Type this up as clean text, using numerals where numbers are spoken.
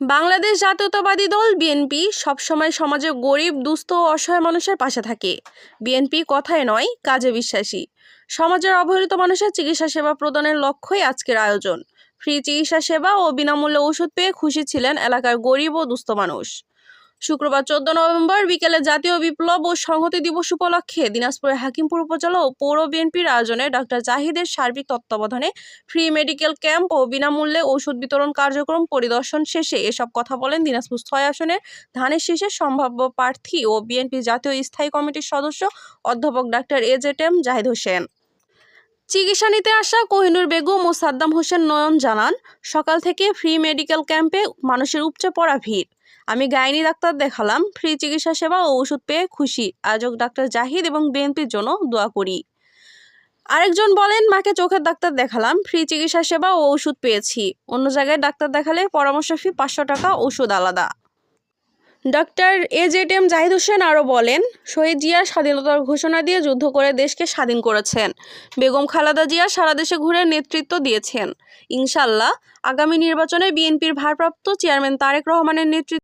বাংলাদেশ জাতীয়তাবাদী দল বিএনপি সবসময় সমাজে গরিব, দুস্থ ও অসহায় মানুষের পাশে থাকে। বিএনপি কথায় নয়, কাজে বিশ্বাসী। সমাজের অবহেলিত মানুষের চিকিৎসা সেবা প্রদানের লক্ষ্যই আজকের আয়োজন। ফ্রি চিকিৎসা সেবা ও বিনামূল্যে ওষুধ পেয়ে খুশি ছিলেন এলাকার গরিব ও দুস্থ মানুষ। শুক্রবার 14 নভেম্বর বিকেলে জাতীয় বিপ্লব ও সংহতি দিবস উপলক্ষে দিনাজপুরের হাকিমপুর উপজেলা ও পৌর বিএনপির আয়োজনে ডাক্তার জাহিদের সার্বিক তত্ত্বাবধানে ফ্রি মেডিকেল ক্যাম্প ও বিনামূল্যে ওষুধ বিতরণ কার্যক্রম পরিদর্শন শেষে এসব কথা বলেন দিনাজপুর 6 আসনের ধানের শীষের সম্ভাব্য প্রার্থী ও বিএনপি জাতীয় স্থায়ী কমিটির সদস্য অধ্যাপক ডাক্তার এজেটেম জাহিদ হোসেন। চিকিৎসা নিতে আসা কোহিনুর বেগম ও সাদ্দাম হোসেন নয়ন জানান, সকাল থেকে ফ্রি মেডিকেল ক্যাম্পে মানুষের উপচে পড়া ভিড়। আমি গাইনি ডাক্তার দেখালাম, ফ্রি চিকিৎসা সেবা ও ওষুধ পেয়ে খুশি। আয়োজক ডাক্তার জাহিদ এবং বিএনপির জন্য দোয়া করি। আরেকজন বলেন, মাকে চোখের ডাক্তার দেখালাম, ফ্রি চিকিৎসা সেবা ও ওষুধ পেয়েছি। অন্য জায়গায় ডাক্তার দেখালে পরামর্শ ফি 500 টাকা, ওষুধ আলাদা। ডক্টর এজেটেম জাহিদ হোসেন আরও বলেন, শহীদ জিয়া স্বাধীনতার ঘোষণা দিয়ে যুদ্ধ করে দেশকে স্বাধীন করেছেন। বেগম খালেদা জিয়া সারা দেশে ঘুরে নেতৃত্ব দিয়েছেন। ইনশাআল্লাহ আগামী নির্বাচনে বিএনপির ভারপ্রাপ্ত চেয়ারম্যান তারেক রহমানের নেতৃত্বে